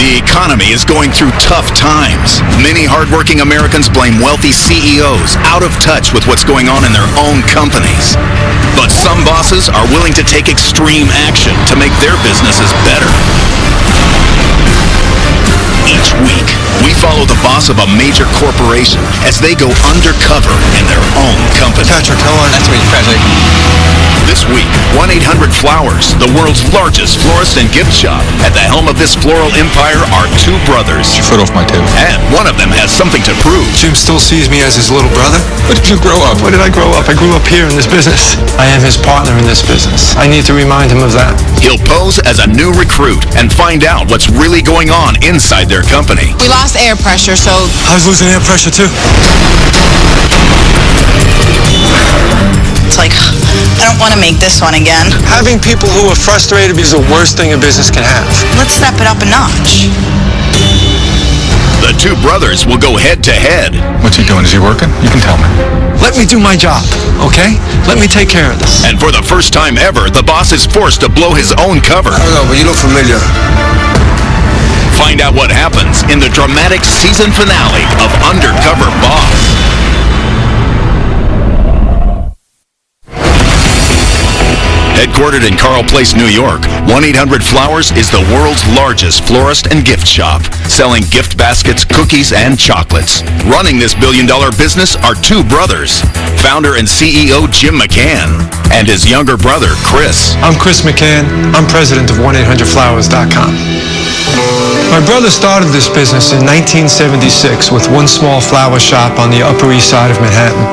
The economy is going through tough times. Many hardworking Americans blame wealthy CEOs out of touch with what's going on in their own companies. But some bosses are willing to take extreme action to make their businesses better. Each week, we follow the boss of a major corporation as they go undercover in their own company. Patrick, how are you? Nice to meet you, Patrick. This week, 1-800-Flowers, the world's largest florist and gift shop. At the helm of this floral empire are two brothers. Get your foot off my table. And one of them has something to prove. Jim still sees me as his little brother? Where did you grow up? Where did I grow up? I grew up here in this business. I am his partner in this business. I need to remind him of that. He'll pose as a new recruit and find out what's really going on inside their company. We lost air pressure, so... I was losing air pressure too. It's like, I don't want to make this one again. Having people who are frustrated is the worst thing a business can have. Let's step it up a notch. The two brothers will go head-to-head. What's he doing? Is he working? You can tell me. Let me do my job, okay? Let me take care of this. And for the first time ever, the boss is forced to blow his own cover. I don't know, but you look familiar. Find out what happens in the dramatic season finale of Undercover Boss. Headquartered in Carl Place, New York, 1-800-Flowers is the world's largest florist and gift shop, selling gift baskets, cookies, and chocolates. Running this billion-dollar business are two brothers, founder and CEO Jim McCann, and his younger brother, Chris. I'm Chris McCann. I'm president of 1-800-Flowers.com. My brother started this business in 1976 with one small flower shop on the Upper East Side of Manhattan.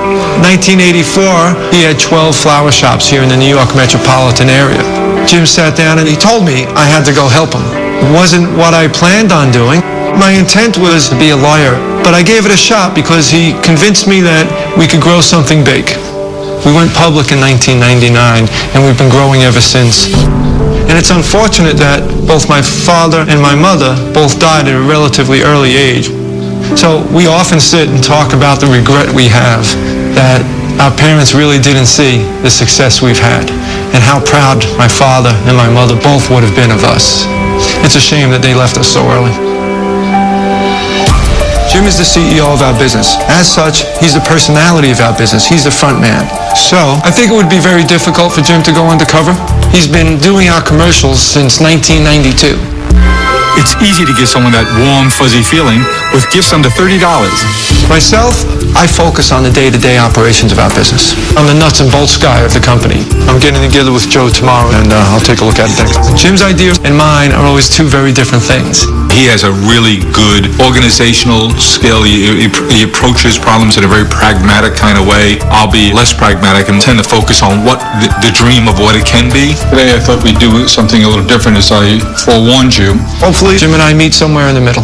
1984, he had 12 flower shops here in the New York metropolitan area. Jim sat down and he told me I had to go help him. It wasn't what I planned on doing. My intent was to be a lawyer, but I gave it a shot because he convinced me that we could grow something big. We went public in 1999, and we've been growing ever since. And it's unfortunate that both my father and my mother both died at a relatively early age. So we often sit and talk about the regret we have that our parents really didn't see the success we've had and how proud my father and my mother both would have been of us. It's a shame that they left us so early. Jim is the CEO of our business. As such, he's the personality of our business. He's the front man. So, I think it would be very difficult for Jim to go undercover. He's been doing our commercials since 1992. It's easy to give someone that warm, fuzzy feeling with gifts under $30. Myself, I focus on the day-to-day operations of our business. I'm the nuts and bolts guy of the company. I'm getting together with Joe tomorrow, and I'll take a look at it next. Jim's ideas and mine are always two very different things. He has a really good organizational skill. He approaches problems in a very pragmatic kind of way. I'll be less pragmatic and tend to focus on what the dream of what it can be. Today I thought we'd do something a little different, as I forewarned you. Hopefully, Jim and I meet somewhere in the middle.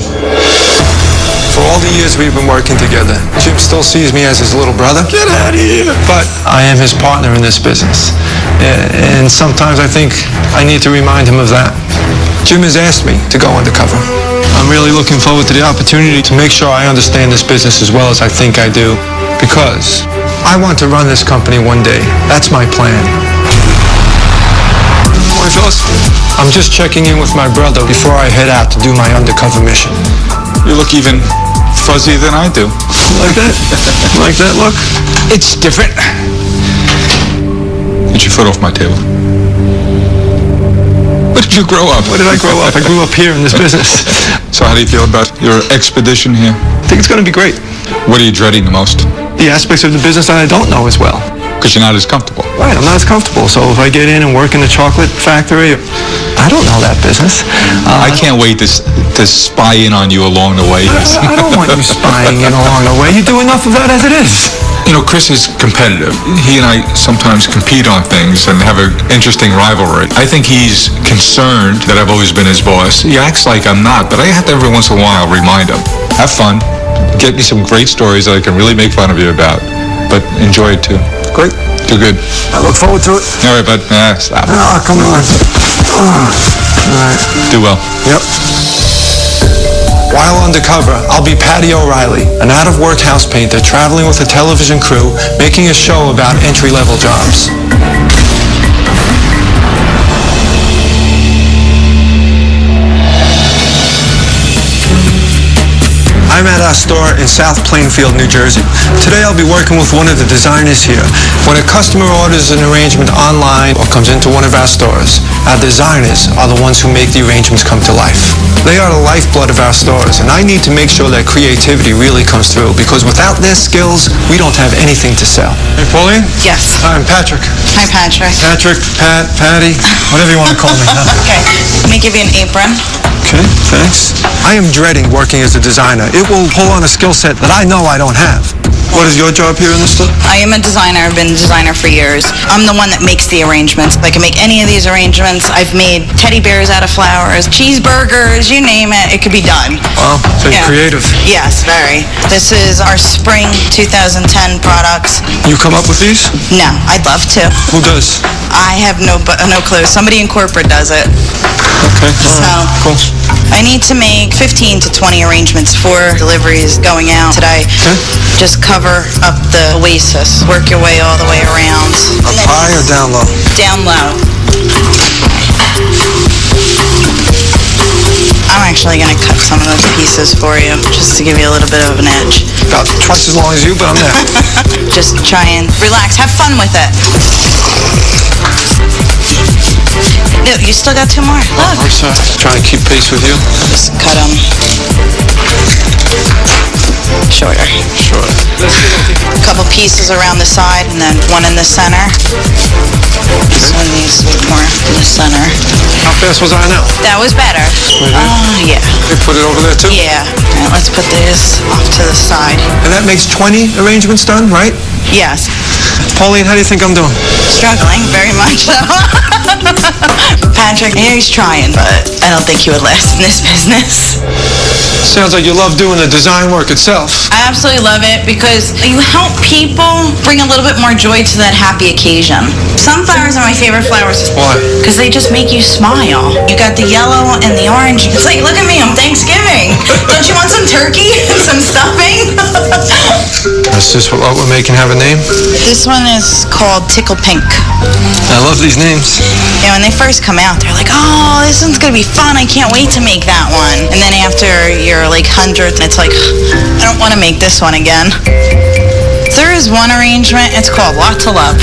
For all the years we've been working together, Jim still sees me as his little brother. Get out of here! But I am his partner in this business. And sometimes I think I need to remind him of that. Jim has asked me to go undercover. I'm really looking forward to the opportunity to make sure I understand this business as well as I think I do, because I want to run this company one day. That's my plan. Morning, Phyllis. I'm just checking in with my brother before I head out to do my undercover mission. You look even fuzzier than I do. Like that? Like that look? It's different. Get your foot off my table. Where did you grow up? Where did I grow up? I grew up here in this business. So how do you feel about your expedition here? I think it's going to be great. What are you dreading the most? The aspects of the business that I don't know as well. Because you're not as comfortable. Right, I'm not as comfortable. So if I get in and work in the chocolate factory, I don't know that business. I can't wait to spy in on you along the way. I don't want you spying in along the way. You do enough of that as it is. You know, Chris is competitive. He and I sometimes compete on things and have an interesting rivalry. I think he's concerned that I've always been his boss. He acts like I'm not, but I have to every once in a while remind him. Have fun. Get me some great stories that I can really make fun of you about. But enjoy it too. Great. Do good. I look forward to it. All right, bud. Stop. Oh, come on. All right. Do well. Yep. While undercover, I'll be Patty O'Reilly, an out-of-work house painter traveling with a television crew, making a show about entry-level jobs. our store in South Plainfield, New Jersey. Today I'll be working with one of the designers here. When a customer orders an arrangement online or comes into one of our stores, our designers are the ones who make the arrangements come to life. They are the lifeblood of our stores, and I need to make sure that creativity really comes through, because without their skills, we don't have anything to sell. Hey, Pauline? Yes. I'm Patrick. Hi, Patrick. Patrick, Pat, Patty, whatever you want to call me. Huh? Okay. Let me give you an apron. Okay, thanks. I am dreading working as a designer. It will pull on a skill set that I know I don't have. What is your job here in the store? I am a designer. I've been a designer for years. I'm the one that makes the arrangements. I can make any of these arrangements. I've made teddy bears out of flowers, cheeseburgers, you name it. It could be done. Wow, so you're creative. Yes, very. This is our spring 2010 products. You come up with these? No, I'd love to. Who does? I have no clue. Somebody in corporate does it. Okay, So, cool. I need to make 15 to 20 arrangements for deliveries going out today. Okay. Just cover up the oasis. Work your way all the way around. Up high or down low? Down low. I'm actually going to cut some of those pieces for you, just to give you a little bit of an edge. About twice as long as you, but I'm there. Just try and relax. Have fun with it. No, you still got two more. Look. I'm sorry. Try and keep pace with you. Just cut them shorter. Sure. A couple pieces around the side and then one in the center. This one needs to be more in the center. How fast was I now? That was better. Yeah. You put it over there too? Yeah. All right, let's put this off to the side. And that makes 20 arrangements done, right? Yes. Pauline, how do you think I'm doing? Struggling very much. Patrick, I know he's trying, but I don't think he would last in this business. Sounds like you love doing the design work itself. I absolutely love it because you help people bring a little bit more joy to that happy occasion. Sunflowers are my favorite flowers. Why? Because they just make you smile. You got the yellow and the orange. It's like, look at me, I'm Thanksgiving. Don't you want some turkey and some stuffing? Is this what we're making have a name? This one is called Tickle Pink. I love these names. Yeah, when they first come out, they're like, oh, this one's going to be fun. I can't wait to make that one. And then after your like 100th, it's like, I don't want to make this one again. There is one arrangement, it's called Lot to Love.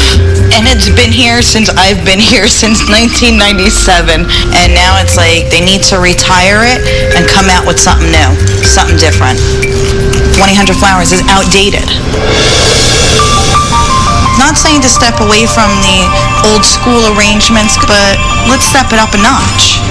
And it's been here since I've been here since 1997. And now it's like they need to retire it and come out with something new, something different. 1-800 Flowers is outdated. Not saying to step away from the old school arrangements, but let's step it up a notch.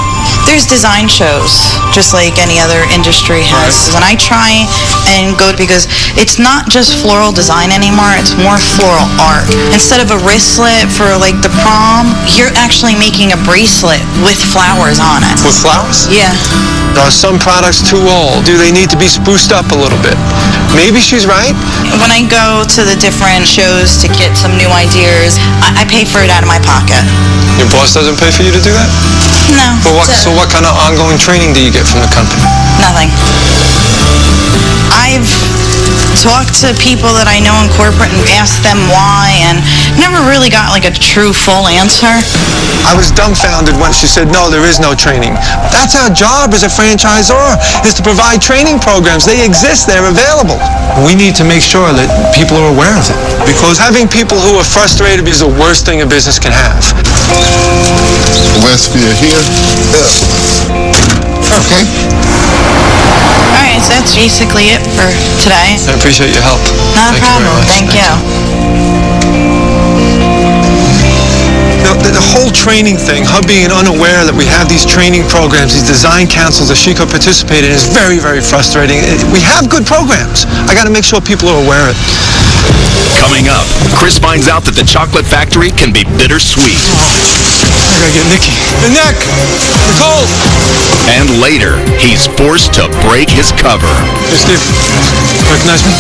There's design shows, just like any other industry has. And I try and go because it's not just floral design anymore, it's more floral art. Instead of a wristlet for like the prom, you're actually making a bracelet with flowers on it. With flowers? Yeah. Are some products too old? Do they need to be spruced up a little bit? Maybe she's right. When I go to the different shows to get some new ideas, I pay for it out of my pocket. Your boss doesn't pay for you to do that? No. So what kind of ongoing training do you get from the company? Nothing. I've talked to people that I know in corporate and asked them why, and never really got like a true full answer. I was dumbfounded when she said, no, there is no training. That's our job as a franchisor, is to provide training programs. They exist, they're available. We need to make sure that people are aware of it, because having people who are frustrated is the worst thing a business can have. Westfield here. Okay. Alright, so that's basically it for today. I appreciate your help. Not a Thank you very problem. much. Thank you. The whole training thing, her being unaware that we have these training programs, these design councils that she could participate in, is very, very frustrating. We have good programs. I got to make sure people are aware of it. Coming up, Chris finds out that the chocolate factory can be bittersweet. I gotta get Nikki. Hey, Nick! Nicole! And later, he's forced to break his cover. Hey, Steve. Recognize me?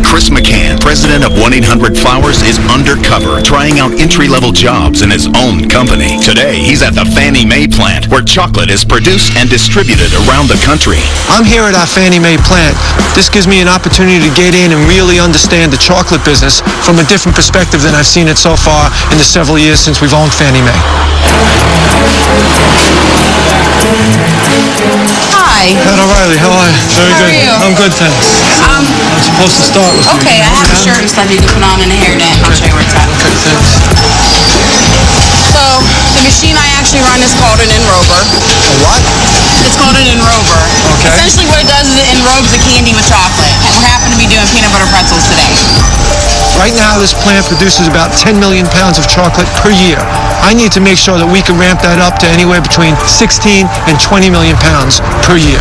Chris McCann, president president of 1-800-Flowers is undercover, trying out entry-level jobs in his own company. Today, he's at the Fannie Mae plant, where chocolate is produced and distributed around the country. I'm here at our Fannie Mae plant. This gives me an opportunity to get in and really understand the chocolate business from a different perspective than I've seen it so far in the several years since we've owned Fannie Mae. Hi. Pat O'Reilly, how are you? Very How good. are you? I'm good, thanks. I'm supposed to start with you. Okay, I have a shirt and stuff you can put on and a hairnet. I'll show you where it's at. Okay, thanks. So, the machine I actually run is called an enrober. A what? It's called an enrober. Okay. Essentially what it does is it enrobes the candy with chocolate. And we happen to be doing peanut butter pretzels today. Right now, this plant produces about 10 million pounds of chocolate per year. I need to make sure that we can ramp that up to anywhere between 16 and 20 million pounds per year.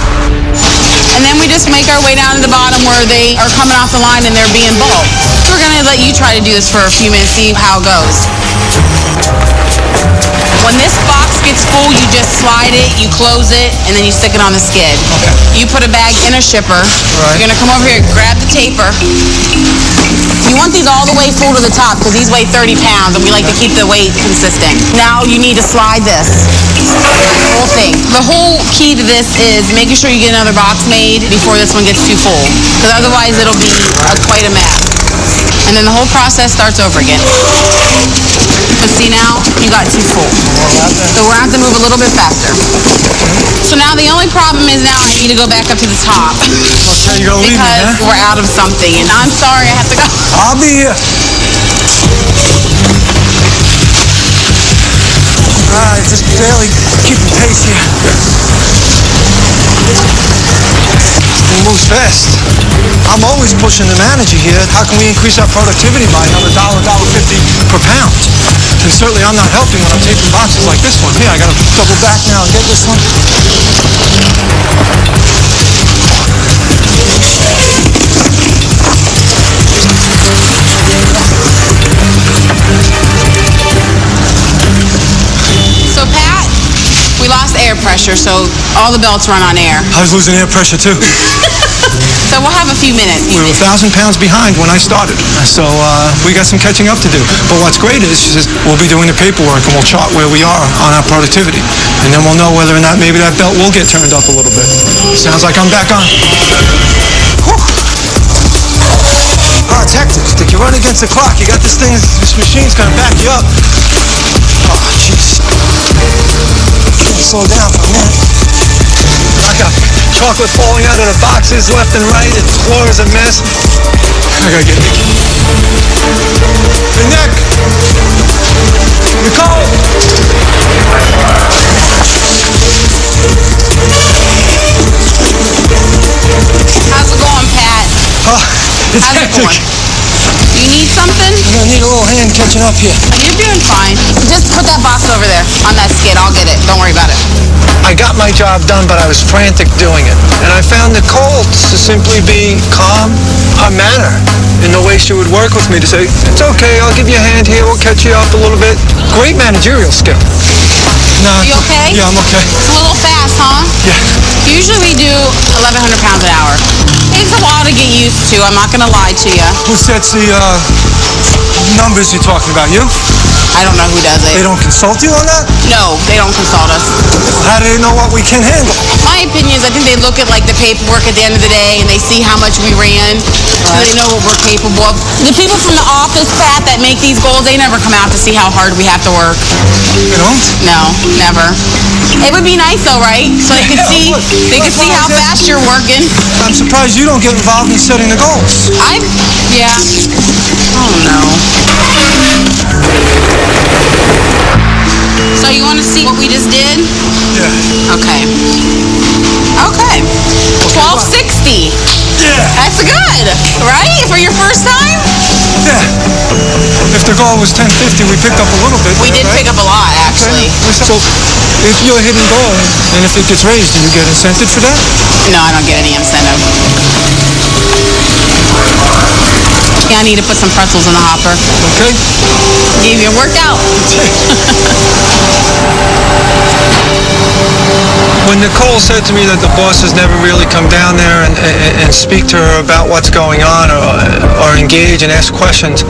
And then we just make our way down to the bottom where they are coming off the line and they're being bulked. We're going to let you try to do this for a few minutes, see how it goes. When this box gets full, you just slide it, you close it, and then you stick it on the skid. Okay. You put a bag in a shipper. Right. You're going to come over here, grab the taper. You want these all the way full to the top because these weigh 30 pounds and we like to keep the weight consistent. Now you need to slide this. The whole thing. The whole key to this is making sure you get another box made before this one gets too full, because otherwise it'll be quite a mess. And then the whole process starts over again. But see, now you got too full. So we're going to have to move a little bit faster. So now the only problem is now I need to go back up to the top. Okay, you're going to leave me, Because huh? we're out of something. And I'm sorry, I have to go. I'll be here. Alright, just barely keeping pace here. It moves fast. I'm always pushing the manager here. How can we increase our productivity by another $1.50 per pound? And certainly I'm not helping when I'm taping boxes like this one. Here, I gotta double back now and get this one. So, Pat, we lost air pressure, so all the belts run on air. I was losing air pressure too. So we'll have a few minutes. We were 1,000 pounds behind when I started, so we got some catching up to do. But what's great is we'll be doing the paperwork and we'll chart where we are on our productivity, and then we'll know whether or not maybe that belt will get turned up a little bit. Sounds like I'm back on. Whew. Oh, it's hectic. You run against the clock. You got this thing. This machine's gonna back you up. Oh, jeez. Can't slow down for a minute. I got chocolate falling out of the boxes left and right. The floor is a mess. I gotta get Nick. Hey, Nick! Nicole! How's it going, Pat? It's How's it hectic. going? Do you need something? I'm gonna need a little hand catching up here. You're doing fine. Just put that box over there on that skid. I'll get it. Don't worry about it. I got my job done, but I was frantic doing it. And I found Nicole to simply be calm, her manner, in the way she would work with me to say, it's okay, I'll give you a hand here, we'll catch you up a little bit. Great managerial skill. No, You okay? Yeah, I'm okay. It's a little fast, huh? Yeah. Usually we do 1,100 pounds an hour. Takes a while to get used to. I'm not going to lie to you. Who sets the numbers you're talking about? You? I don't know who does They it. don't consult you on that? No, they don't consult us. How do they know what we can handle? My opinion is I think they look at like the paperwork at the end of the day and they see how much we ran, so they know what we're capable of. The people from the office, Pat, that make these goals, they never come out to see how hard we have to work. You don't? No, never. It would be nice though, right? So they could Yeah, see, look, they could that's see what I how said. fast you're working. I'm surprised you don't get involved in setting the goals. Yeah. Oh no. So you want to see what we just did? Yeah. Okay. Okay. 1260. Yeah. That's good, right? For your first time? Yeah. If the goal was 1050, we picked up a little bit. We did right? pick up a lot, actually. So, if you're hitting goal and if it gets raised, do you get incentive for that? No, I don't get any incentive. Yeah, I need to put some pretzels in the hopper. Okay. Gave you a workout. When Nicole said to me that the bosses never really come down there and speak to her about what's going on or engage and ask questions,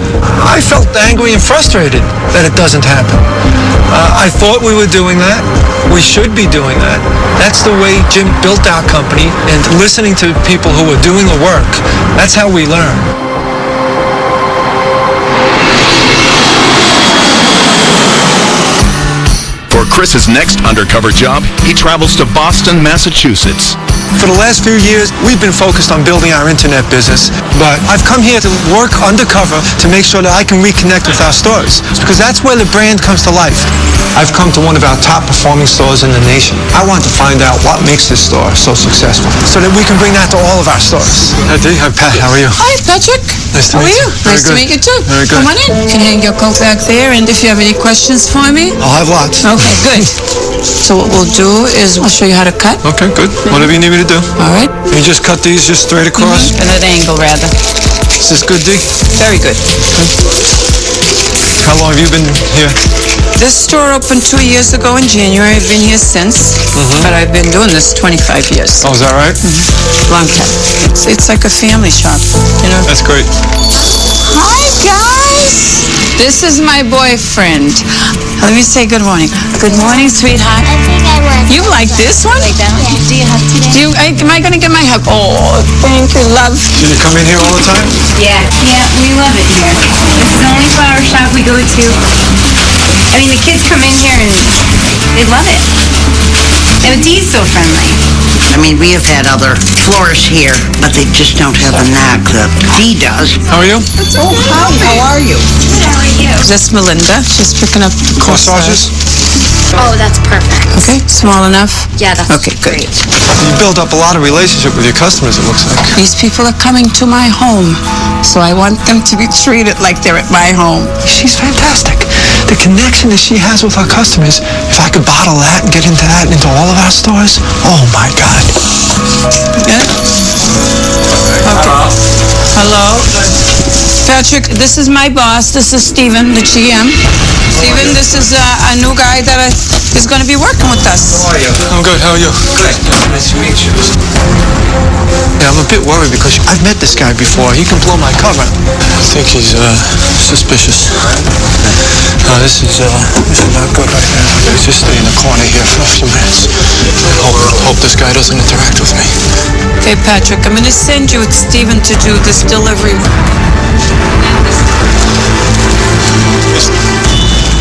I felt angry and frustrated that it doesn't happen. I thought we were doing that. We should be doing that. That's the way Jim built our company, and listening to people who are doing the work, that's how we learn. For Chris's next undercover job, he travels to Boston, Massachusetts. For the last few years, we've been focused on building our internet business, but I've come here to work undercover to make sure that I can reconnect with our stores, because that's where the brand comes to life. I've come to one of our top performing stores in the nation. I want to find out what makes this store so successful, so that we can bring that to all of our stores. Hi, Dee. Hi, Pat. How are you? Hi, Patrick. Nice to How are meet you? you. Very Nice to good. meet you too. Very good. Come on in. You can hang your coat back there, and if you have any questions for me. I'll have lots. Okay, good. So what we'll do is I'll show you how to cut. Okay, good. Whatever you need me to do. All right. You just cut these just straight across. At an angle, rather. Is this good, Dee? Very good. How long have you been here? This store opened 2 years ago in January. I've been here since, but I've been doing this 25 years. Oh, is that right? Long time. It's like a family shop, you know. That's great. Hi, guys. This is my boyfriend. Let me say good morning. Good morning, sweetheart. I think I want You like this one? Like that one? Do you have today? Am I going to get my hug? Oh, thank you, love. Do you come in here all the time? Yeah, we love it here. This is the only flower shop we go to. I mean, the kids come in here and they love it. And Dee's so friendly. I mean, we have had other florists here, but they just don't have the knack that Dee does. How are you? Oh, hi. How are you? How are you? That's Melinda. She's picking up Corsages? Oh, that's perfect. Okay, small enough? Yeah, that's Okay, good. great. You build up a lot of relationship with your customers, it looks like. These people are coming to my home, so I want them to be treated like they're at my home. She's fantastic. The connection that she has with our customers, if I could bottle that and get into that into all of our stores, oh my God. Yeah? Okay. Hello? Patrick, this is my boss. This is Steven, the GM. Steven, this is a new guy that is going to be working with us. How are you? I'm good. How are you? Good. Nice to meet you. Yeah, I'm a bit worried because I've met this guy before. He can blow my cover. I think he's suspicious. This is not good right now. Let's just stay in the corner here for a few minutes. Hope this guy doesn't interact with me. Okay, Patrick, I'm going to send you with Steven to do this delivery.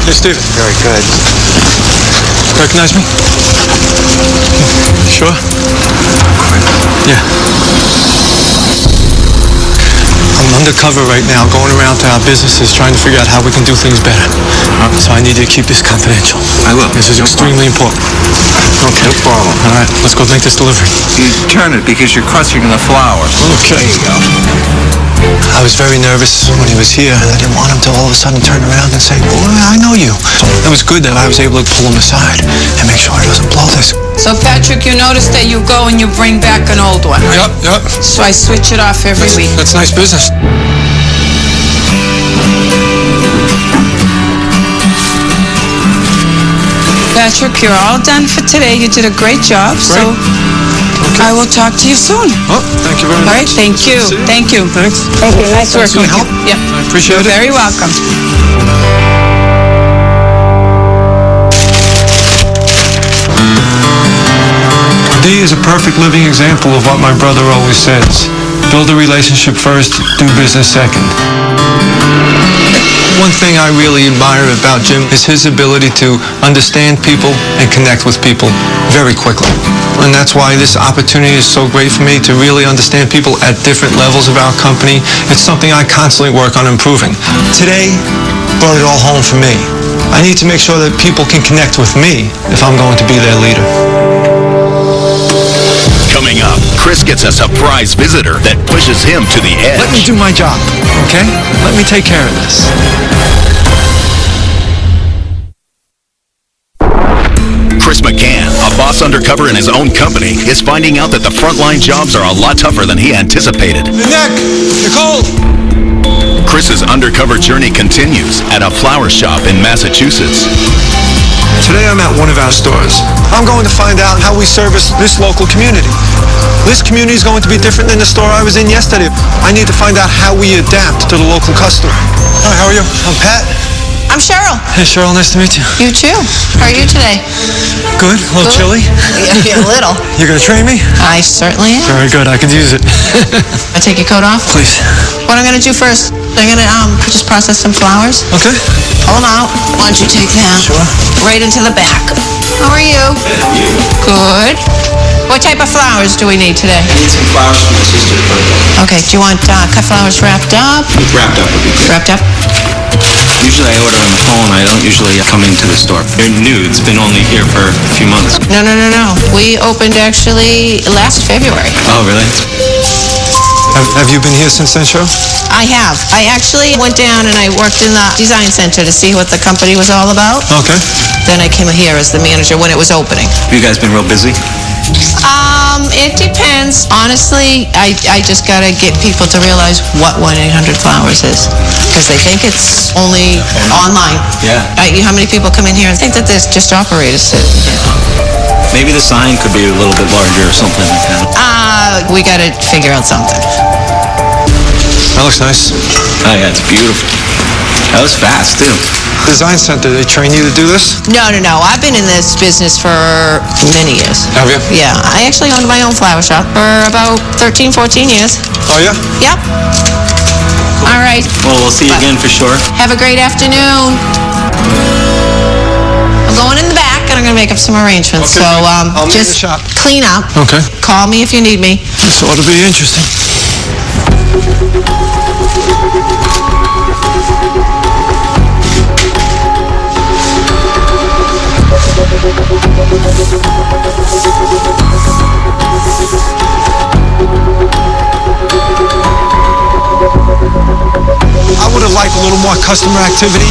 Hey, Steven. Very good. Recognize me? Sure? Yeah. I'm undercover right now, going around to our businesses, trying to figure out how we can do things better. So I need you to keep this confidential. I will. This is extremely important. Okay. No problem. All right, let's go make this delivery. You turn it because you're crushing the flowers. Okay. There you go. I was very nervous when he was here. I didn't want him to all of a sudden turn around and say, "Boy, I know you." It was good that I was able to pull him aside and make sure he doesn't blow this. So, Patrick, you notice that you go and you bring back an old one, right? Yep. So I switch it off every week. That's nice business. Patrick, you're all done for today. You did a great job. So I will talk to you soon. Oh, thank you very much. All right, thank you. See Thank you. Thanks. Thank you. Nice working with you. help. Yeah. I appreciate it. Very welcome. Dee is a perfect living example of what my brother always says. Build a relationship first, do business second. One thing I really admire about Jim is his ability to understand people and connect with people very quickly. And that's why this opportunity is so great for me to really understand people at different levels of our company. It's something I constantly work on improving. Today brought it all home for me. I need to make sure that people can connect with me if I'm going to be their leader. Coming up, Chris gets a surprise visitor that pushes him to the edge. Let me do my job, okay? Let me take care of this. Chris McCann, a boss undercover in his own company, is finding out that the frontline jobs are a lot tougher than he anticipated. Nick! Nicole! Chris's undercover journey continues at a flower shop in Massachusetts. Today I'm at one of our stores. I'm going to find out how we service this local community. This community is going to be different than the store I was in yesterday. I need to find out how we adapt to the local customer. Hi, how are you? I'm Pat. I'm Cheryl. Hey, Cheryl, nice to meet you. You too. How are you today? Good, a little chilly. Yeah, a little. You're going to train me? I certainly am. Very good, I could use it. I take your coat off? Please. What I'm going to do first, I'm going to just process some flowers. Okay. Hold on. Why don't you take that? Sure. Right into the back. How are you? Good. What type of flowers do we need today? I need some flowers for my sister's birthday. Okay, do you want cut flowers wrapped up? Wrapped up would be good. Wrapped up? Usually I order on the phone. I don't usually come into the store. They're new. It's been only here for a few months. No. We opened actually last February. Oh, really? Have you been here since then, Cheryl? I have. I actually went down and I worked in the design center to see what the company was all about. Okay. Then I came here as the manager when it was opening. Have you guys been real busy? It depends. Honestly, I just gotta get people to realize what 1-800-Flowers is. Because they think it's only online. Yeah. How many people come in here and think that there's just operators sitting here? Maybe the sign could be a little bit larger or something like that. We gotta figure out something. That looks nice. Oh, yeah, it's beautiful. That was fast, too. Design center, they train you to do this? No. I've been in this business for many years. Have you? Yeah. I actually owned my own flower shop for about 13, 14 years. Oh, yeah? Yep. All right. Well, we'll see you again for sure. Have a great afternoon. I'm going in the back and I'm going to make up some arrangements. Okay, So I'll meet in the just shop. clean up. Okay. Call me if you need me. This ought to be interesting. I would have liked a little more customer activity.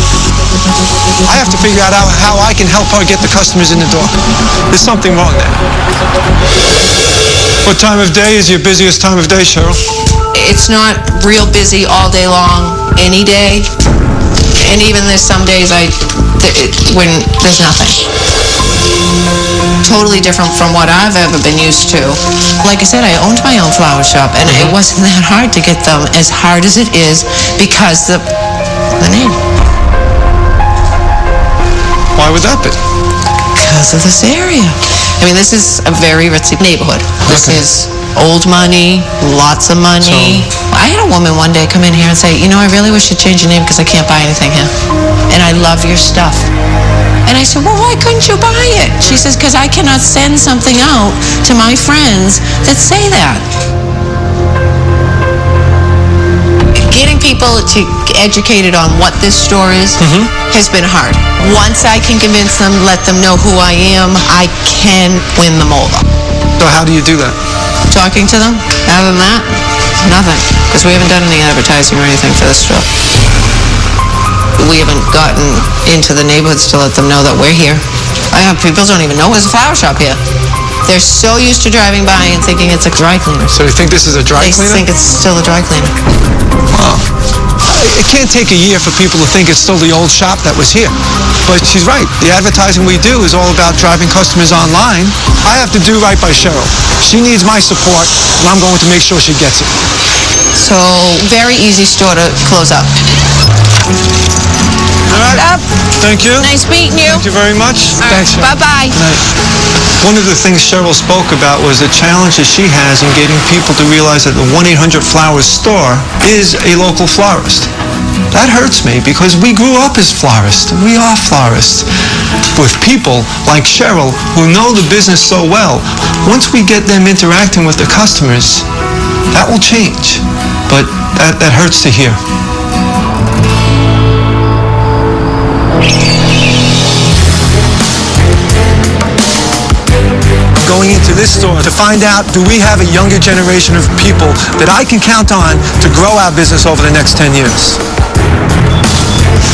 I have to figure out how I can help her get the customers in the door. There's something wrong there. What time of day is your busiest time of day, Cheryl? It's not real busy all day long, any day. And even there's some days when there's nothing. Totally different from what I've ever been used to. Like I said, I owned my own flower shop, and it wasn't that hard to get them, as hard as it is because the name. Why would that be? Because of this area. I mean, this is a very ritzy neighborhood. This is old money, lots of money. I had a woman one day come in here and say, I really wish you'd change your name because I can't buy anything here. And I love your stuff. And I said, well, why couldn't you buy it? She says, because I cannot send something out to my friends that say that. Getting people to get educated on what this store is has been hard. Once I can convince them, let them know who I am, I can win them over. So how do you do that? Talking to them. Other than that, nothing. Because we haven't done any advertising or anything for this store. We haven't gotten into the neighborhoods to let them know that we're here. People don't even know there's a flower shop here. They're so used to driving by and thinking it's a dry cleaner. So you think this is a dry cleaner? They think it's still a dry cleaner. Wow. It can't take a year for people to think it's still the old shop that was here. But she's right. The advertising we do is all about driving customers online. I have to do right by Cheryl. She needs my support, and I'm going to make sure she gets it. So, very easy store to close up. All right. Up. Thank you. Nice meeting you. Thank you very much. All Thanks, right. Cheryl. Bye-bye. Good night. One of the things Cheryl spoke about was the challenges she has in getting people to realize that the 1-800-Flowers store is a local florist. That hurts me because we grew up as florists. We are florists. With people like Cheryl who know the business so well, once we get them interacting with the customers, that will change. But that hurts to hear. Going into this store to find out, do we have a younger generation of people that I can count on to grow our business over the next 10 years?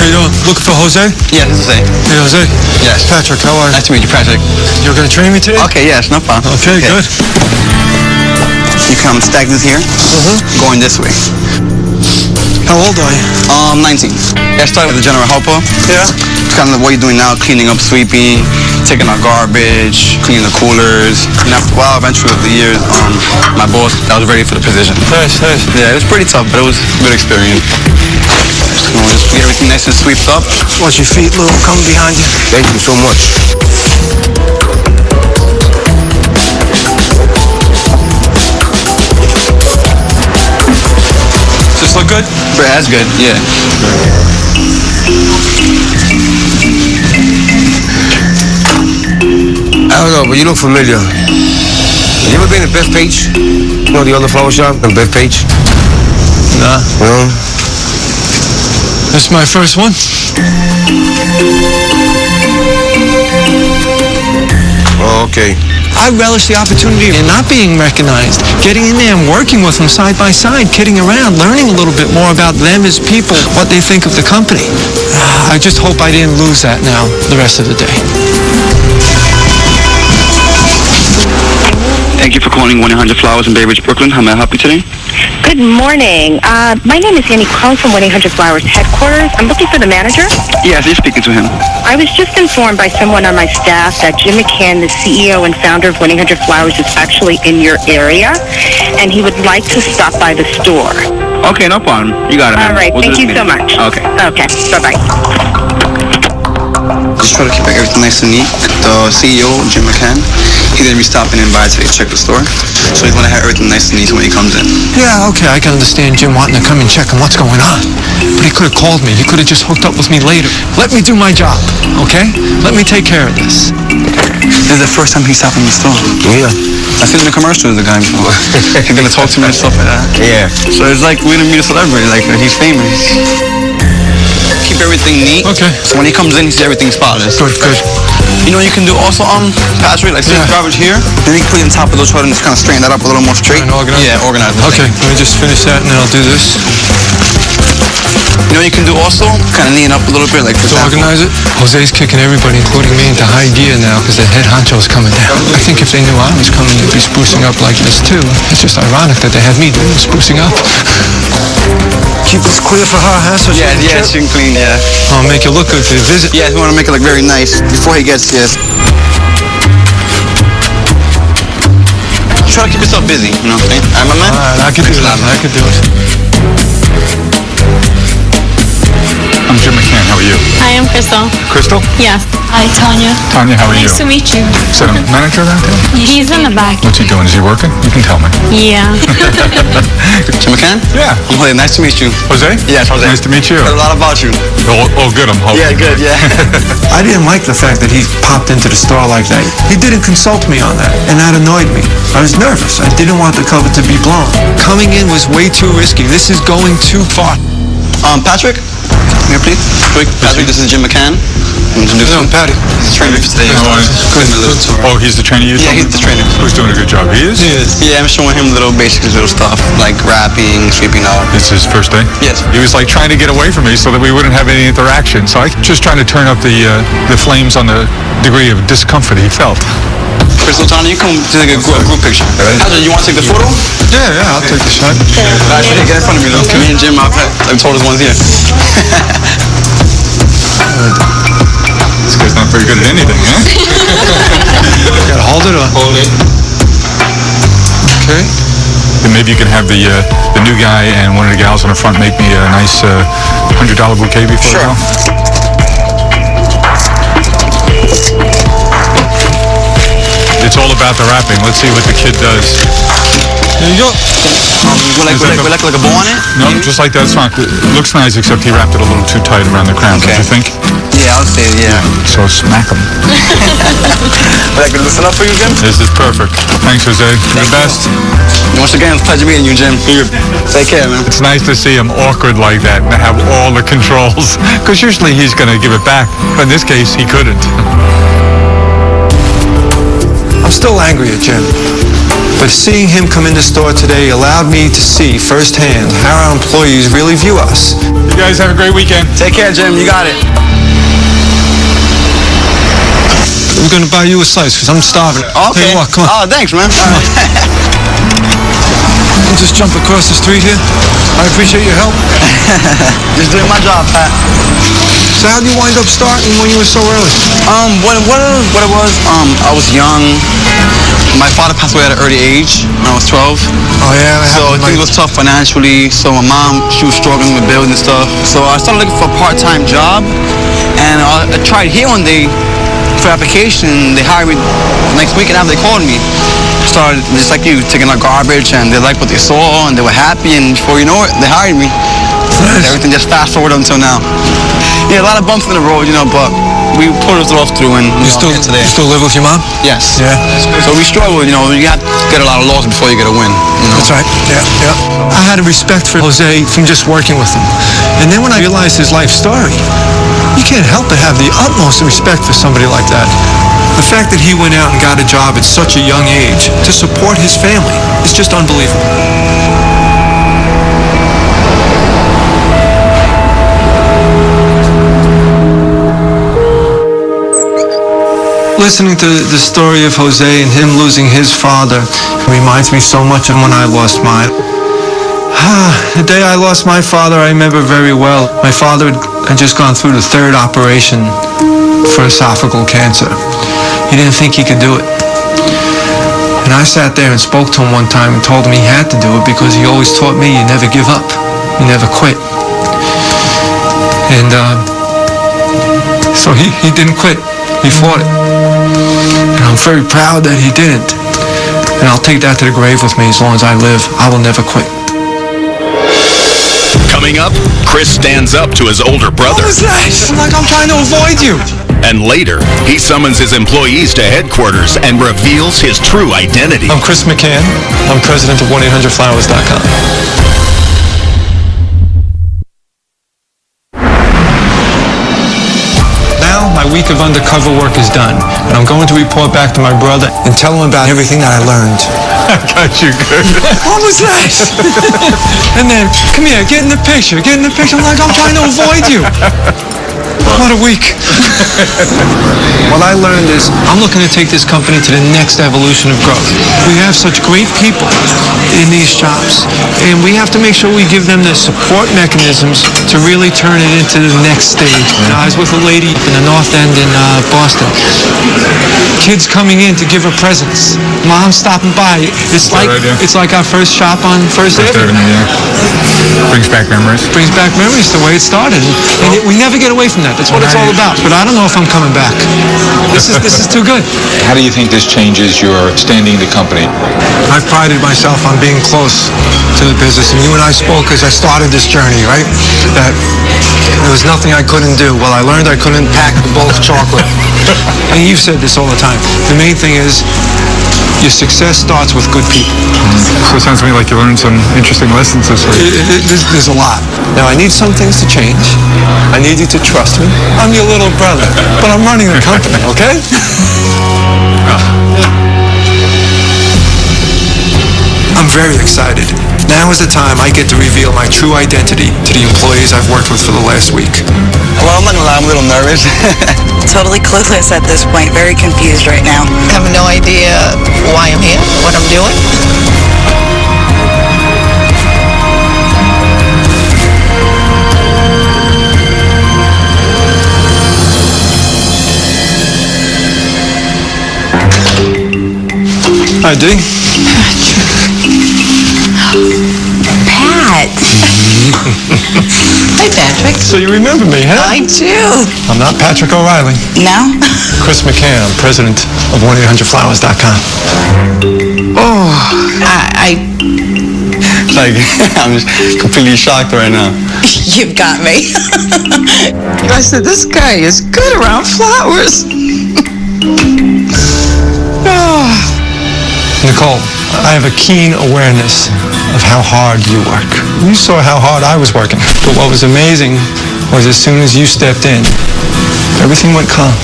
How you doing? Looking for Jose? Yeah, this is it. Hey, Jose. Yes. Patrick, how are you? Nice to meet you, Patrick. You're going to train me today? Okay, yes, no problem. Okay, good. You come stagnant here, going this way. How old are you? 19. I started with the general helper. Yeah. It's kind of what you're doing now, cleaning up, sweeping, taking out garbage, cleaning the coolers. And after a while, eventually over the years, my boss, I was ready for the position. Nice. Yeah, it was pretty tough, but it was a good experience. Just get everything nice and swept up. Watch your feet, Lou. I'm coming behind you. Thank you so much. Does this look good? That's good, yeah. I don't know, but you look familiar. You ever been to Bethpage? You know the other flower shop in Bethpage? Nah. No? This is my first one. Oh, okay. I relish the opportunity of not being recognized, getting in there and working with them side by side, kidding around, learning a little bit more about them as people, what they think of the company. I just hope I didn't lose that now the rest of the day. Thank you for calling 1-800-Flowers in Bay Ridge, Brooklyn. How may I help you today? Good morning. My name is Annie calling from 1-800-Flowers headquarters. I'm looking for the manager. Yes, you're speaking to him. I was just informed by someone on my staff that Jim McCann, the CEO and founder of 1-800-Flowers, is actually in your area, and he would like to stop by the store. Okay, no problem. You got it, All ma'am. right. We'll do Thank this you so meeting. much. Okay. Okay. Bye-bye. Just try to keep everything nice and neat. The CEO, Jim McCann, he didn't be stopping in by today to check the store. So he's going to have everything nice and neat when he comes in. Yeah, okay, I can understand Jim wanting to come and check on what's going on. But he could have called me. He could have just hooked up with me later. Let me do my job, okay? Let me take care of this. This is the first time he's stopping in the store. Yeah. I've seen the commercials the guy before. He's going to talk to me and stuff like that. Yeah. So it's like we didn't meet a celebrity, like he's famous. Keep everything neat. Okay. So when he comes in, he sees everything spotless. Good. You know what you can do also, Patrick? Like, see the garbage here? Then you can put it on top of those and just kind of straighten that up a little more straight. And organize it? Yeah, organize it. Okay, let me just finish that and then I'll do this. You know what you can do also? Kind of neaten up a little bit, like for To example. organize it, Jose's kicking everybody, including me, into high gear now because the head honcho's coming down. I think if they knew I was coming, they'd be sprucing up like this too. It's just ironic that they have me doing the sprucing up. Keep this clear for her, huh? So she Yeah, can she can clean, yeah. I'll make it look good for your visit. Yeah, we want to make it look very nice before he gets here. Try to keep yourself busy, you know what I'm saying? Alright, my man? Alright, I can do that. I can do it. I'm Jim McCann. How are you? Hi, I'm Crystal. Crystal? Yes. Hi, Tanya. Tanya, how are you? Nice to meet you. Is that a manager around here? He's in the back. What's he doing? Is he working? You can tell me. Yeah. Jim McCann? Yeah. I'm Jose. Nice to meet you. Jose? Yes, Jose. Nice to meet you. Heard a lot about you. Oh, good, I'm hoping. Yeah, good, yeah. I didn't like the fact that he popped into the store like that. He didn't consult me on that, and that annoyed me. I was nervous. I didn't want the cover to be blown. Coming in was way too risky. This is going too far. Patrick? Here, please. Quick. Patrick, this is Jim McCann. Introduce him. Patty. He's the trainer for today. Oh, he's the trainer you Yeah, told he's me? the trainer. Who's doing a good job? He is? Yeah, I'm showing him little stuff, like wrapping, sweeping out. It's his first day? Yes. He was like trying to get away from me so that we wouldn't have any interaction. So I just trying to turn up the flames on the degree of discomfort he felt. Crystal, Tanya, you come take a group picture. Patrick, you want to take the photo? Yeah, I'll take the shot. Actually, get in front of me, though. Me and Jim, I've told us one's here. This guy's not very good at anything, huh? Gotta hold it on. Hold it. Okay. Then maybe you can have the new guy and one of the gals on the front make me a nice $100 bouquet before Sure. I go. It's all about the wrapping. Let's see what the kid does. There you go. Would like a bow on it? No, just like that. It's fine. It looks nice, except he wrapped it a little too tight around the crown. Okay. Don't you think? Yeah, I'll say yeah. So smack him. Would like to listen up for you, Jim? This is perfect. Thanks, Jose. You're the best. Once again, it's a pleasure meeting you, Jim. Take care, man. It's nice to see him awkward like that and have all the controls. Because usually he's going to give it back. But in this case, he couldn't. I'm still angry at Jim. But seeing him come in the store today allowed me to see firsthand how our employees really view us. You guys have a great weekend. Take care, Jim. You got it. I'm gonna buy you a slice because I'm starving. Okay. Hey, walk, come on. Oh, thanks, man. I'll just jump across the street here. I appreciate your help. Just doing my job, Pat. So how did you wind up starting when you were so early? What it was, I was young. My father passed away at an early age when I was 12. Oh yeah, so things was tough financially. So my mom, she was struggling with bills and stuff. So I started looking for a part-time job, and I tried here one day for application. They hired me the next week, and after they called me, I started just like you, taking out garbage, and they liked what they saw, and they were happy, and before you know it, they hired me. Nice. Everything just fast forward until now. Yeah, a lot of bumps in the road, but we pulled it off through, and you still live with your mom? Yes. Yeah. So we struggle, you have to get a lot of losses before you get a win. That's right. Yeah. I had a respect for Jose from just working with him. And then when I realized his life story, you can't help but have the utmost respect for somebody like that. The fact that he went out and got a job at such a young age to support his family is just unbelievable. Listening to the story of Jose and him losing his father reminds me so much of when I lost mine. The day I lost my father, I remember very well. My father had just gone through the 3rd operation for esophageal cancer. He didn't think he could do it. And I sat there and spoke to him one time and told him he had to do it because he always taught me you never give up, you never quit. And so he didn't quit. He fought it. And I'm very proud that he didn't. And I'll take that to the grave with me as long as I live. I will never quit. Coming up, Chris stands up to his older brother. What was that? I'm trying to avoid you. And later, he summons his employees to headquarters and reveals his true identity. I'm Chris McCann. I'm president of 1-800-Flowers.com. My week of undercover work is done, and I'm going to report back to my brother and tell him about everything that I learned. I got you good. What was that? And then, come here, get in the picture. I'm trying to avoid you. What a week. What I learned is I'm looking to take this company to the next evolution of growth. We have such great people in these jobs, and we have to make sure we give them the support mechanisms to really turn it into the next stage. I was with a lady in the North End in Boston. Kids coming in to give her presents. Mom stopping by. It's like our first shop on First Avenue. Brings back memories. Brings back memories the way it started. And we never get away from that. That's what it's all about. But I don't know if I'm coming back. This is too good. How do you think this changes your standing in the company? I've prided myself on being close to the business. And you and I spoke as I started this journey, right? That there was nothing I couldn't do. Well, I learned I couldn't pack the bulk chocolate. And you've said this all the time. The main thing is your success starts with good people. So it sounds to me like you learned some interesting lessons this week. There's a lot. Now, I need some things to change. I need you to trust me. I'm your little brother, but I'm running the company, okay? I'm very excited. Now is the time I get to reveal my true identity to the employees I've worked with for the last week. Well, I'm not gonna lie, I'm a little nervous. Totally clueless at this point. Very confused right now. I have no idea why I'm here, what I'm doing. Hi, D. Pat. Hi, Patrick. So you remember me, huh? I do. I'm not Patrick O'Reilly. No? Chris McCann. I'm president of 1-800-Flowers.com. Oh, I'm just completely shocked right now. You've got me. I said, this guy is good around flowers. Nicole, I have a keen awareness of how hard you work. You saw how hard I was working. But what was amazing was as soon as you stepped in, everything went calm.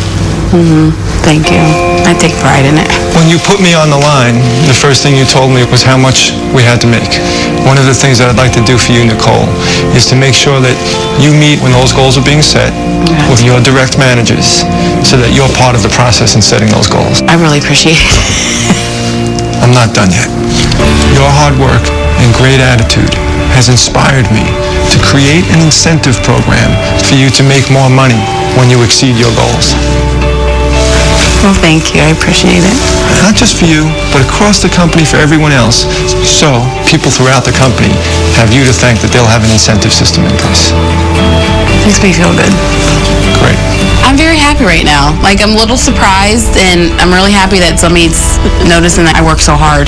Thank you. I take pride in it. When you put me on the line, the first thing you told me was how much we had to make. One of the things that I'd like to do for you, Nicole, is to make sure that you meet when those goals are being set with your direct managers so that you're part of the process in setting those goals. I really appreciate it. I'm not done yet. Your hard work and great attitude has inspired me to create an incentive program for you to make more money when you exceed your goals. Well, thank you. I appreciate it. Not just for you, but across the company for everyone else. So people throughout the company have you to thank that they'll have an incentive system in place. Makes me feel good. Great. I'm very happy right now. Like, I'm a little surprised, and I'm really happy that somebody's noticing that I work so hard.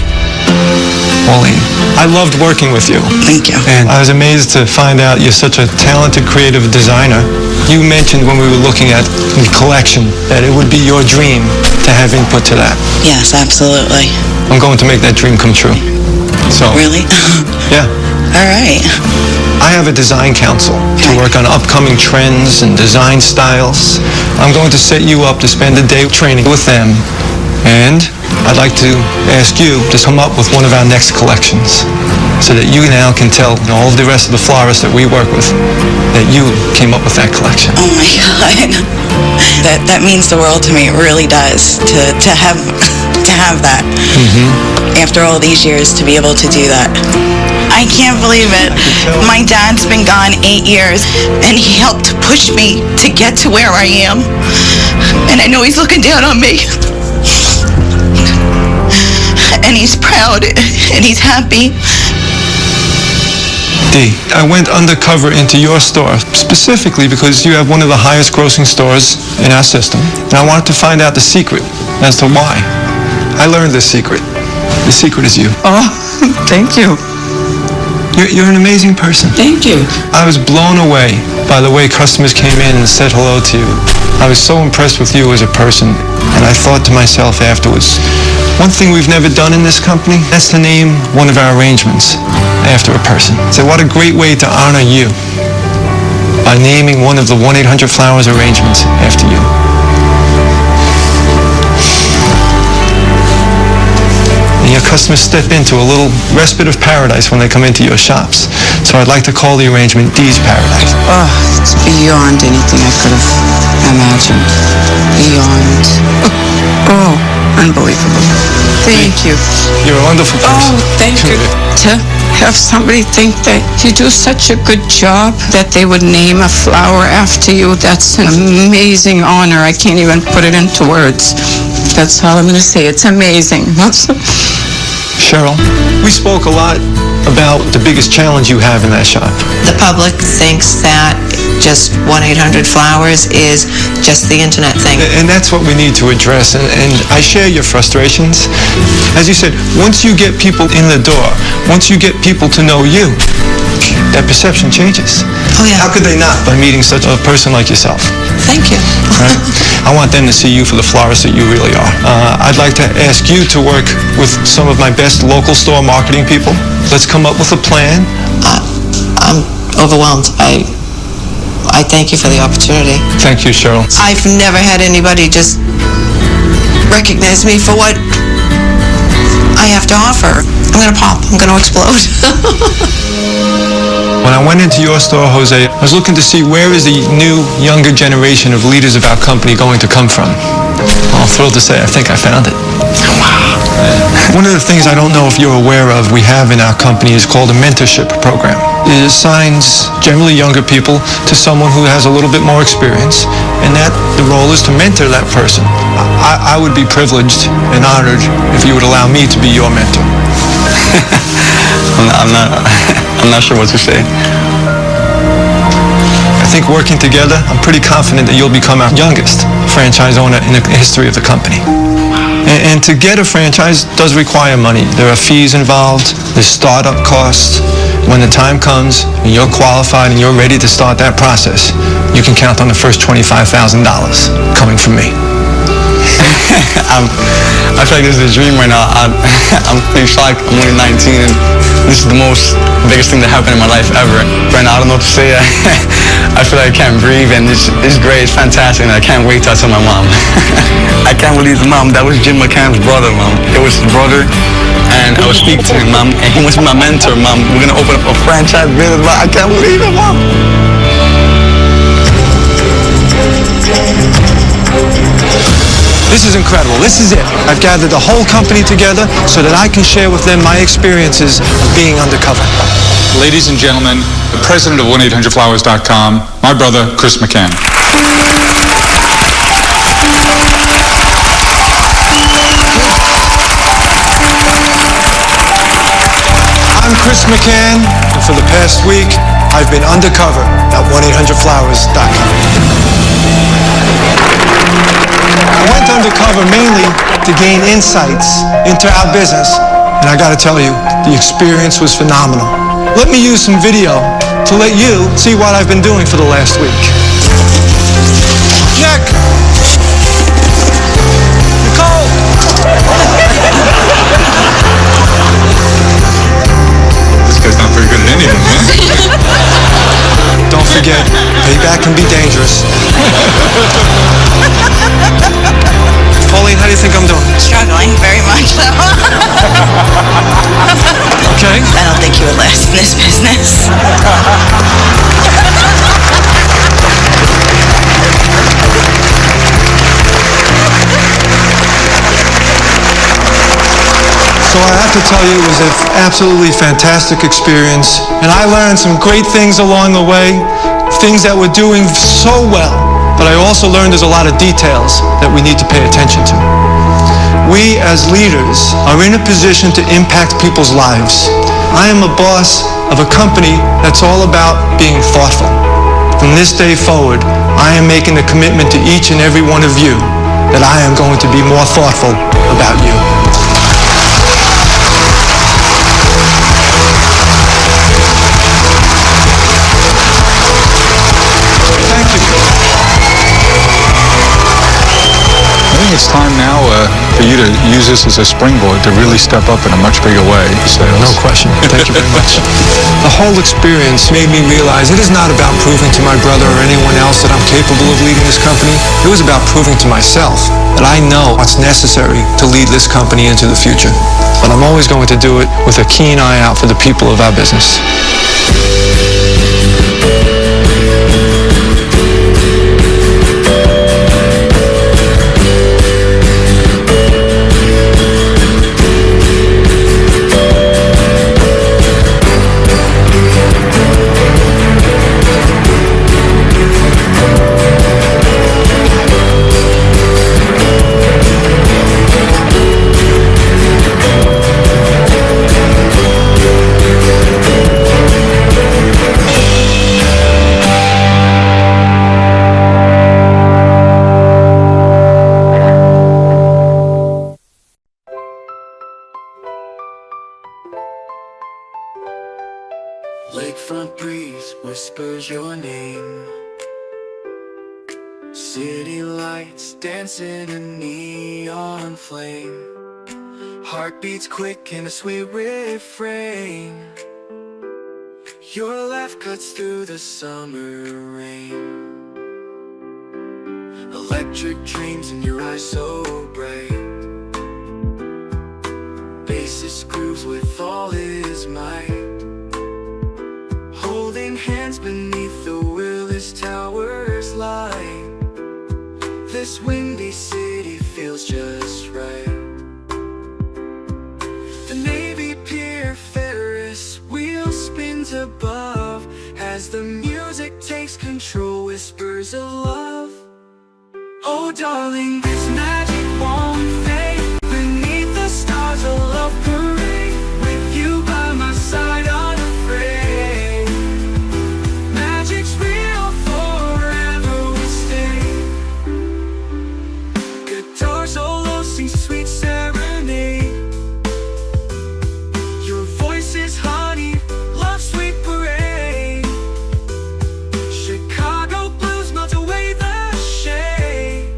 Pauline, I loved working with you. Thank you. And I was amazed to find out you're such a talented, creative designer. You mentioned when we were looking at the collection that it would be your dream to have input to that. Yes, absolutely. I'm going to make that dream come true. So. Really? Yeah. All right. I have a design council to work on upcoming trends and design styles. I'm going to set you up to spend a day training with them. And I'd like to ask you to come up with one of our next collections so that you now can tell all of the rest of the florists that we work with that you came up with that collection. Oh my God. That means the world to me. It really does. To have that. After all these years, to be able to do that. I can't believe it. My dad's been gone 8 years, and he helped push me to get to where I am. And I know he's looking down on me. And he's proud, and he's happy. Dee, I went undercover into your store specifically because you have one of the highest grossing stores in our system, and I wanted to find out the secret as to why. I learned the secret. The secret is you. Oh, thank you. You're an amazing person. Thank you. I was blown away by the way customers came in and said hello to you. I was so impressed with you as a person, and I thought to myself afterwards, one thing we've never done in this company, that's to name one of our arrangements after a person. So what a great way to honor you by naming one of the 1-800-Flowers arrangements after you. And your customers step into a little respite of paradise when they come into your shops. So I'd like to call the arrangement Dee's Paradise. Oh, it's beyond anything I could have imagined. Beyond. Oh, unbelievable. Thank you. You're a wonderful person. Oh, thank you. To have somebody think that you do such a good job that they would name a flower after you, that's an amazing honor. I can't even put it into words. That's all I'm going to say. It's amazing. Cheryl, we spoke a lot about the biggest challenge you have in that shop. The public thinks that just 1-800-Flowers is just the internet thing. And that's what we need to address, and I share your frustrations. As you said, once you get people in the door, once you get people to know you, that perception changes. Oh yeah. How could they not by meeting such a person like yourself? Thank you. Right? I want them to see you for the florist that you really are. I'd like to ask you to work with some of my best local store marketing people. Let's come up with a plan. I'm overwhelmed. I thank you for the opportunity. Thank you, Cheryl. I've never had anybody just recognize me for what I have to offer. I'm going to pop. I'm going to explode. When I went into your store, Jose, I was looking to see where is the new, younger generation of leaders of our company going to come from. I'm thrilled to say I think I found it. Wow. One of the things I don't know if you're aware of we have in our company is called a mentorship program. It assigns generally younger people to someone who has a little bit more experience, and that the role is to mentor that person. I would be privileged and honored if you would allow me to be your mentor. I'm not sure what to say. I think working together, I'm pretty confident that you'll become our youngest franchise owner in the history of the company. And to get a franchise does require money. There are fees involved, there's startup costs. When the time comes and you're qualified and you're ready to start that process, you can count on the first $25,000 coming from me. I feel like this is a dream right now. I'm pretty shocked. I'm only 19 and this is the biggest thing that happened in my life ever. Right now I don't know what to say. I feel like I can't breathe and it's great, it's fantastic, and I can't wait till I tell my mom. I can't believe the mom, that was Jim McCann's brother, mom. It was his brother, and I would speak to him, mom, and he was my mentor, mom. We're gonna open up a franchise business, mom. I can't believe it, mom. This is incredible. This is it. I've gathered the whole company together so that I can share with them my experiences of being undercover. Ladies and gentlemen, the president of 1-800-Flowers.com, my brother, Chris McCann. I'm Chris McCann, and for the past week, I've been undercover at 1-800-Flowers.com. I went undercover mainly to gain insights into our business, and I gotta tell you, the experience was phenomenal. Let me use some video to let you see what I've been doing for the last week. Check! Nicole! This guy's not very good at anything, man. Don't forget, payback can be dangerous. Pauline, how do you think I'm doing? Struggling very much, so. Okay. I don't think you would last in this business. So I have to tell you, it was an absolutely fantastic experience, and I learned some great things along the way, things that we're doing so well, but I also learned there's a lot of details that we need to pay attention to. We as leaders are in a position to impact people's lives. I am a boss of a company that's all about being thoughtful. From this day forward, I am making a commitment to each and every one of you that I am going to be more thoughtful about you. I think it's time now for you to use this as a springboard to really step up in a much bigger way. No question. Thank you very much. The whole experience made me realize it is not about proving to my brother or anyone else that I'm capable of leading this company. It was about proving to myself that I know what's necessary to lead this company into the future. But I'm always going to do it with a keen eye out for the people of our business. Lakefront breeze whispers your name. City lights dancing in neon flame. Heart beats quick in a sweet refrain. Your laugh cuts through the summer rain. Electric dreams in your eyes so bright. Bassist grooves with all his might. Holding hands beneath the Willis Towers light. This windy city feels just right. The Navy Pier Ferris wheel spins above as the music takes control, whispers of love. Oh darling, this magic won't fade. Beneath the stars a love parade. With you by my side unafraid. Magic's real, forever we stay. Guitar solo sings sweet serenade. Your voice is honey, love sweet parade. Chicago blues melt away the shade.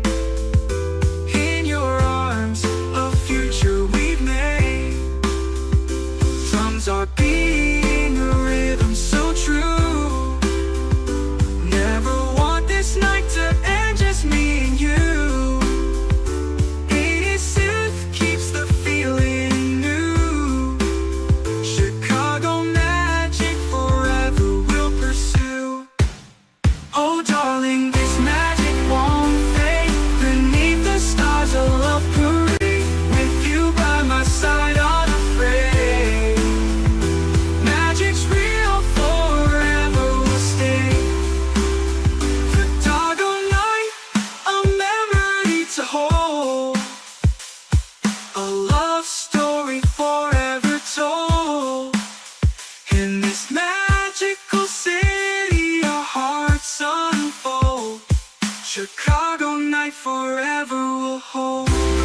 forever will hold.